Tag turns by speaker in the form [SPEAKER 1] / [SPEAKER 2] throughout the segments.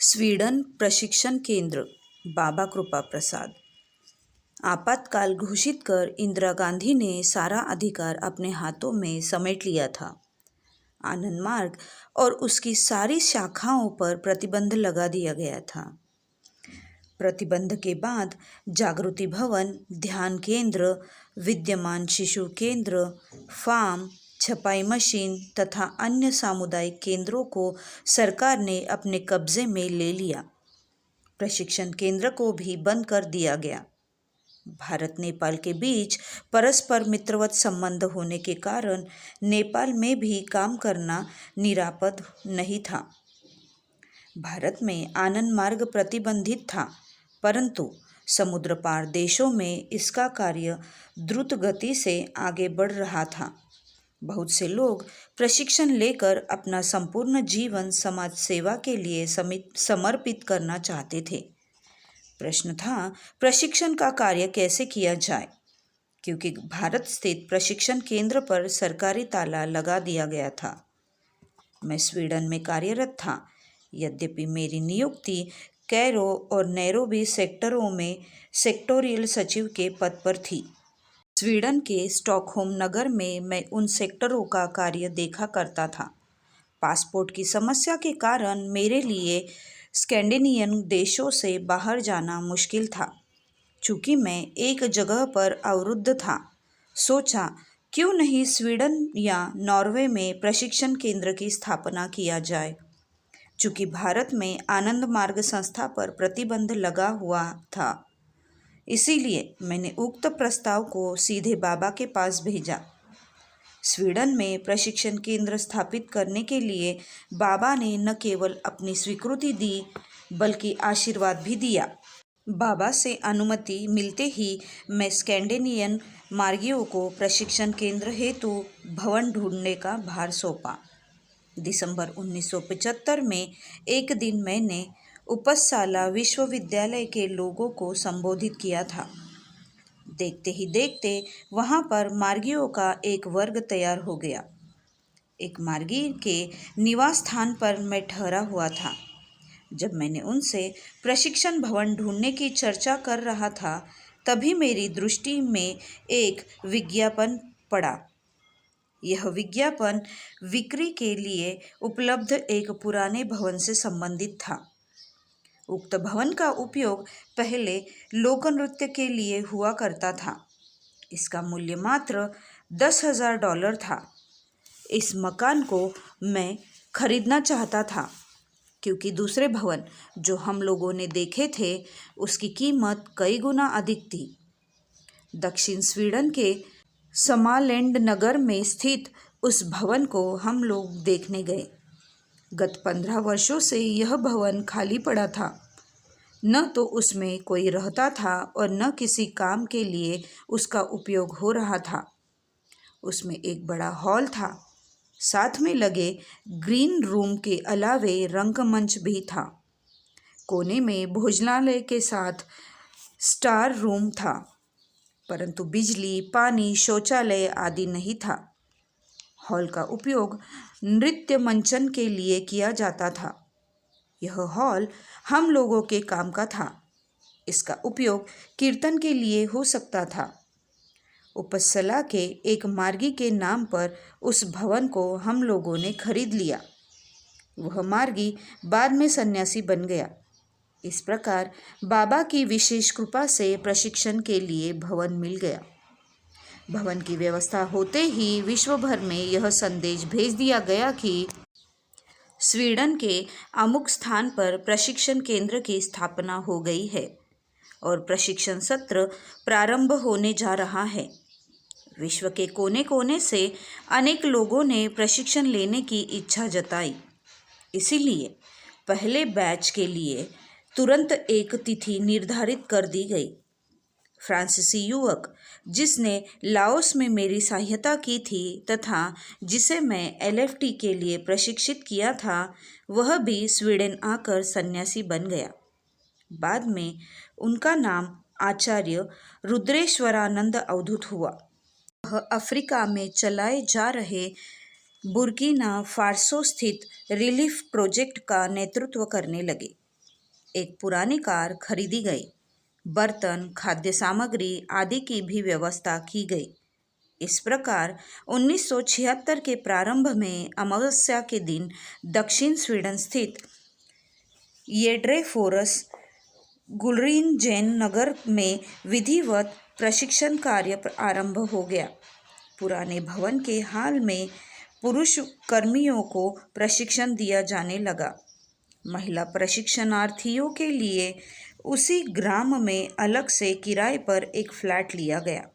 [SPEAKER 1] Sweden प्रशिक्षण केंद्र बाबा कृपा प्रसाद। आपातकाल घोषित कर इंदिरा गांधी ने सारा अधिकार अपने हाथों में समेट लिया था। आनंद मार्ग और उसकी सारी शाखाओं पर प्रतिबंध लगा दिया गया था। प्रतिबंध के बाद जागृति भवन, ध्यान केंद्र, विद्यमान शिशु केंद्र, फार्म, छपाई मशीन तथा अन्य सामुदायिक केंद्रों को सरकार ने अपने कब्जे में ले लिया। प्रशिक्षण केंद्र को भी बंद कर दिया गया। भारत नेपाल के बीच परस्पर मित्रवत संबंध होने के कारण नेपाल में भी काम करना निरापद नहीं था। भारत में आनंद मार्ग प्रतिबंधित था, परंतु समुद्र पार देशों में इसका कार्य द्रुत गति से आगे बढ़ रहा था। बहुत से लोग प्रशिक्षण लेकर अपना संपूर्ण जीवन समाज सेवा के लिए समर्पित करना चाहते थे। प्रश्न था, प्रशिक्षण का कार्य कैसे किया जाए, क्योंकि भारत स्थित प्रशिक्षण केंद्र पर सरकारी ताला लगा दिया गया था। मैं स्वीडन में कार्यरत था। यद्यपि मेरी नियुक्ति कैरो और नैरोबी सेक्टरों में सेक्टोरियल सचिव के पद पर थी। स्वीडन के स्टॉकहोम नगर में मैं उन सेक्टरों का कार्य देखा करता था। पासपोर्ट की समस्या के कारण मेरे लिए स्कैंडिनेवियन देशों से बाहर जाना मुश्किल था। चूँकि मैं एक जगह पर अवरुद्ध था, सोचा क्यों नहीं स्वीडन या नॉर्वे में प्रशिक्षण केंद्र की स्थापना किया जाए। चूँकि भारत में आनंद मार्ग संस्था पर प्रतिबंध लगा हुआ था, इसीलिए मैंने उक्त प्रस्ताव को सीधे बाबा के पास भेजा। स्वीडन में प्रशिक्षण केंद्र स्थापित करने के लिए बाबा ने न केवल अपनी स्वीकृति दी, बल्कि आशीर्वाद भी दिया। बाबा से अनुमति मिलते ही मैं स्कैंडिनेवियन मार्गियों को प्रशिक्षण केंद्र हेतु भवन ढूंढने का भार सौंपा। दिसंबर 1975 में एक दिन मैंने उपसाला विश्वविद्यालय के लोगों को संबोधित किया था। देखते ही देखते वहाँ पर मार्गियों का एक वर्ग तैयार हो गया। एक मार्गी के निवास स्थान पर मैं ठहरा हुआ था। जब मैंने उनसे प्रशिक्षण भवन ढूंढने की चर्चा कर रहा था, तभी मेरी दृष्टि में एक विज्ञापन पड़ा। यह विज्ञापन बिक्री के लिए उपलब्ध एक पुराने भवन से संबंधित था। उक्त भवन का उपयोग पहले लोक नृत्य के लिए हुआ करता था। इसका मूल्य मात्र $10,000 था। इस मकान को मैं खरीदना चाहता था, क्योंकि दूसरे भवन जो हम लोगों ने देखे थे, उसकी कीमत कई गुना अधिक थी। दक्षिण स्वीडन के समालैंड नगर में स्थित उस भवन को हम लोग देखने गए। गत 15 वर्षों से यह भवन खाली पड़ा था। न तो उसमें कोई रहता था और न किसी काम के लिए उसका उपयोग हो रहा था। उसमें एक बड़ा हॉल था। साथ में लगे ग्रीन रूम के अलावे रंगमंच भी था। कोने में भोजनालय के साथ स्टार रूम था, परंतु बिजली, पानी, शौचालय आदि नहीं था। हॉल का उपयोग नृत्य मंचन के लिए किया जाता था। यह हॉल हम लोगों के काम का था। इसका उपयोग कीर्तन के लिए हो सकता था। उपसला के एक मार्गी के नाम पर उस भवन को हम लोगों ने खरीद लिया। वह मार्गी बाद में सन्यासी बन गया। इस प्रकार बाबा की विशेष कृपा से प्रशिक्षण के लिए भवन मिल गया। भवन की व्यवस्था होते ही विश्व भर में यह संदेश भेज दिया गया कि स्वीडन के अमुक स्थान पर प्रशिक्षण केंद्र की स्थापना हो गई है और प्रशिक्षण सत्र प्रारंभ होने जा रहा है। विश्व के कोने कोने से अनेक लोगों ने प्रशिक्षण लेने की इच्छा जताई। इसीलिए पहले बैच के लिए तुरंत एक तिथि निर्धारित कर दी गई। फ्रांसीसी युवक जिसने लाओस में मेरी सहायता की थी तथा जिसे मैं एलएफटी के लिए प्रशिक्षित किया था, वह भी स्वीडन आकर सन्यासी बन गया। बाद में उनका नाम आचार्य रुद्रेश्वरानंद अवधूत हुआ। वह अफ्रीका में चलाए जा रहे बुर्किना फासो स्थित रिलीफ प्रोजेक्ट का नेतृत्व करने लगे। एक पुरानी कार खरीदी गई। बर्तन, खाद्य सामग्री आदि की भी व्यवस्था की गई। इस प्रकार 1976 के प्रारंभ में अमावस्या के दिन दक्षिण स्वीडन स्थित येड्रेफोरस गुलरीन जैन नगर में विधिवत प्रशिक्षण कार्य आरंभ हो गया। पुराने भवन के हाल में पुरुष कर्मियों को प्रशिक्षण दिया जाने लगा। महिला प्रशिक्षणार्थियों के लिए उसी ग्राम में अलग से किराए पर एक फ्लैट लिया गया।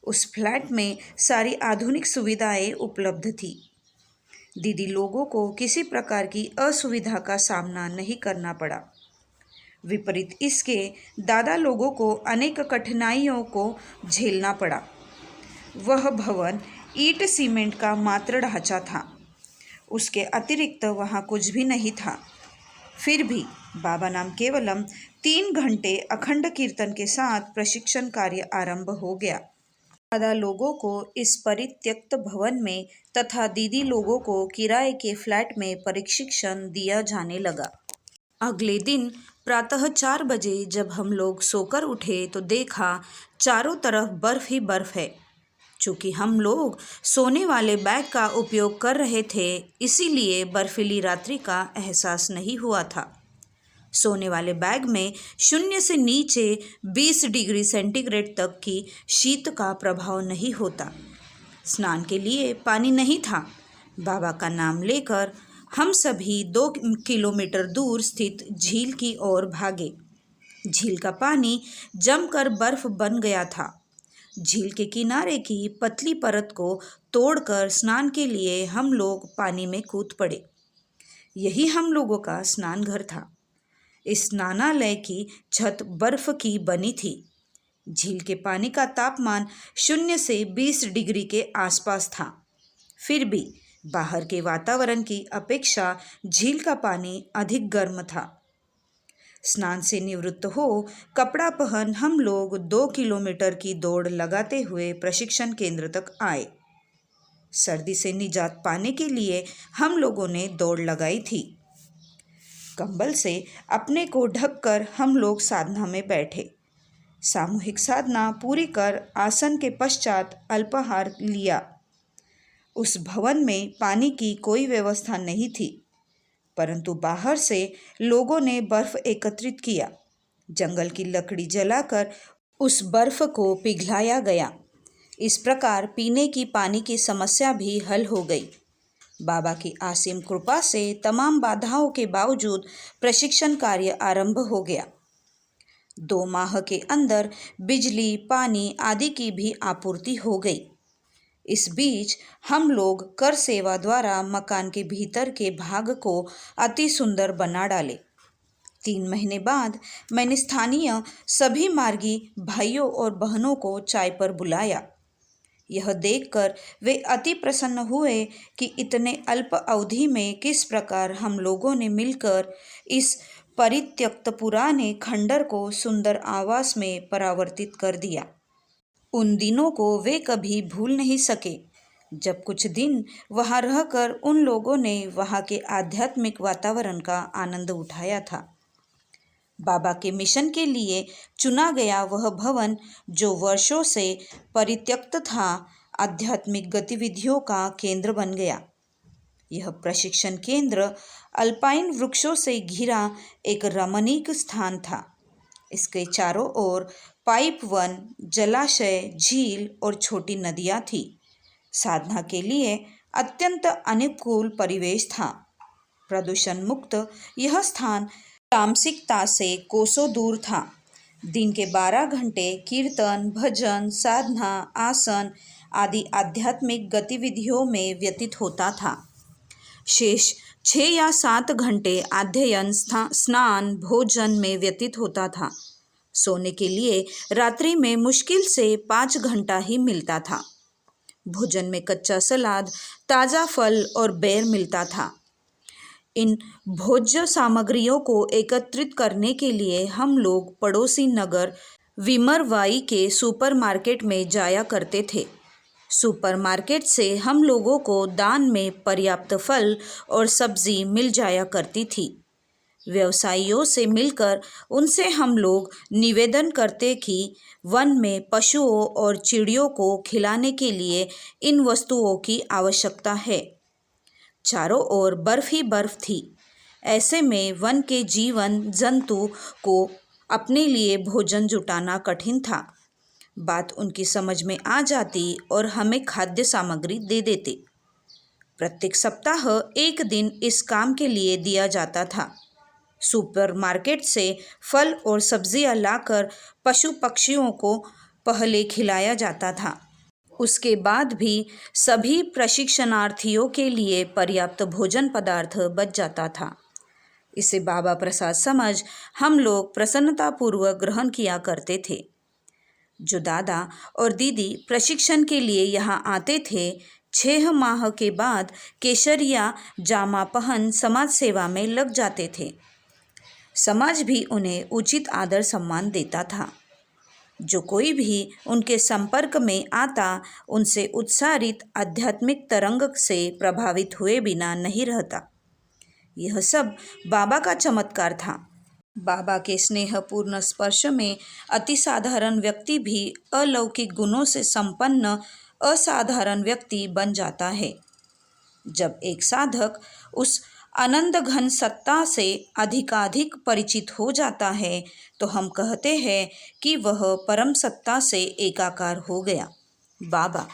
[SPEAKER 1] उस फ्लैट में सारी आधुनिक सुविधाएं उपलब्ध थी। दीदी लोगों को किसी प्रकार की असुविधा का सामना नहीं करना पड़ा। विपरीत इसके दादा लोगों को अनेक कठिनाइयों को झेलना पड़ा। वह भवन ईंट सीमेंट का मात्र ढांचा था, उसके अतिरिक्त वहाँ कुछ भी नहीं था। फिर भी बाबा नाम केवलम 3 घंटे अखंड कीर्तन के साथ प्रशिक्षण कार्य आरंभ हो गया। दादा लोगों को इस परित्यक्त भवन में तथा दीदी लोगों को किराए के फ्लैट में प्रशिक्षण दिया जाने लगा। अगले दिन प्रातः 4 बजे जब हम लोग सोकर उठे तो देखा चारों तरफ बर्फ ही बर्फ है। चूँकि हम लोग सोने वाले बैग का उपयोग कर रहे थे, इसीलिए बर्फीली रात्रि का एहसास नहीं हुआ था। सोने वाले बैग में 0 से नीचे 20 डिग्री सेंटीग्रेड तक की शीत का प्रभाव नहीं होता। स्नान के लिए पानी नहीं था। बाबा का नाम लेकर हम सभी 2 किलोमीटर दूर स्थित झील की ओर भागे। झील का पानी जमकर बर्फ बन गया था। झील के किनारे की पतली परत को तोड़कर स्नान के लिए हम लोग पानी में कूद पड़े। यही हम लोगों का स्नान घर था। इस स्नानालय की छत बर्फ की बनी थी। झील के पानी का तापमान 0 से 20 डिग्री के आसपास था। फिर भी बाहर के वातावरण की अपेक्षा झील का पानी अधिक गर्म था। स्नान से निवृत्त हो कपड़ा पहन हम लोग 2 किलोमीटर की दौड़ लगाते हुए प्रशिक्षण केंद्र तक आए। सर्दी से निजात पाने के लिए हम लोगों ने दौड़ लगाई थी। कंबल से अपने को ढककर हम लोग साधना में बैठे। सामूहिक साधना पूरी कर आसन के पश्चात अल्पाहार लिया। उस भवन में पानी की कोई व्यवस्था नहीं थी, परंतु बाहर से लोगों ने बर्फ एकत्रित किया। जंगल की लकड़ी जलाकर उस बर्फ को पिघलाया गया। इस प्रकार पीने की पानी की समस्या भी हल हो गई। बाबा की असीम कृपा से तमाम बाधाओं के बावजूद प्रशिक्षण कार्य आरंभ हो गया। 2 माह के अंदर बिजली, पानी आदि की भी आपूर्ति हो गई। इस बीच हम लोग कर सेवा द्वारा मकान के भीतर के भाग को अति सुंदर बना डाले। 3 महीने बाद मैंने स्थानीय सभी मार्गी भाइयों और बहनों को चाय पर बुलाया। यह देखकर वे अति प्रसन्न हुए कि इतने अल्प अवधि में किस प्रकार हम लोगों ने मिलकर इस परित्यक्त पुराने खंडर को सुंदर आवास में परावर्तित कर दिया। उन दिनों को वे कभी भूल नहीं सके, जब कुछ दिन वहाँ रहकर उन लोगों ने वहाँ के आध्यात्मिक वातावरण का आनंद उठाया था। बाबा के मिशन के लिए चुना गया वह भवन, जो वर्षों से परित्यक्त था, आध्यात्मिक गतिविधियों का केंद्र बन गया। यह प्रशिक्षण केंद्र अल्पाइन वृक्षों से घिरा एक रमणीक स्थान था। इसके चारों ओर पाइप वन, जलाशय, झील और छोटी नदियाँ थीं। साधना के लिए अत्यंत अनुकूल परिवेश था। प्रदूषण मुक्त यह स्थान तामसिकता से कोसों दूर था। दिन के 12 घंटे कीर्तन, भजन, साधना, आसन आदि आध्यात्मिक गतिविधियों में व्यतीत होता था। शेष 6 या 7 घंटे अध्ययन, स्नान, भोजन में व्यतीत होता था। सोने के लिए रात्रि में मुश्किल से 5 घंटा ही मिलता था। भोजन में कच्चा सलाद, ताज़ा फल और बेर मिलता था। इन भोज्य सामग्रियों को एकत्रित करने के लिए हम लोग पड़ोसी नगर विमरवाई के सुपरमार्केट में जाया करते थे। सुपरमार्केट से हम लोगों को दान में पर्याप्त फल और सब्जी मिल जाया करती थी। व्यवसायियों से मिलकर उनसे हम लोग निवेदन करते कि वन में पशुओं और चिड़ियों को खिलाने के लिए इन वस्तुओं की आवश्यकता है। चारों ओर बर्फ ही बर्फ थी। ऐसे में वन के जीवन जंतु को अपने लिए भोजन जुटाना कठिन था। बात उनकी समझ में आ जाती और हमें खाद्य सामग्री दे देते। प्रत्येक सप्ताह एक दिन इस काम के लिए दिया जाता था। सुपरमार्केट से फल और सब्जियां लाकर पशु पक्षियों को पहले खिलाया जाता था। उसके बाद भी सभी प्रशिक्षणार्थियों के लिए पर्याप्त भोजन पदार्थ बच जाता था। इसे बाबा प्रसाद समझ हम लोग प्रसन्नतापूर्वक ग्रहण किया करते थे। जो दादा और दीदी प्रशिक्षण के लिए यहाँ आते थे, 6 माह के बाद केशरिया जामा पहन समाज सेवा में लग जाते थे। समाज भी उन्हें उचित आदर सम्मान देता था। जो कोई भी उनके संपर्क में आता, उनसे उत्साहित आध्यात्मिक तरंग से प्रभावित हुए बिना नहीं रहता। यह सब बाबा का चमत्कार था। बाबा के स्नेहपूर्ण स्पर्श में अतिसाधारण व्यक्ति भी अलौकिक गुणों से संपन्न असाधारण व्यक्ति बन जाता है। जब एक साधक उस आनंद घन सत्ता से अधिकाधिक परिचित हो जाता है तो हम कहते हैं कि वह परम सत्ता से एकाकार हो गया। बाबा।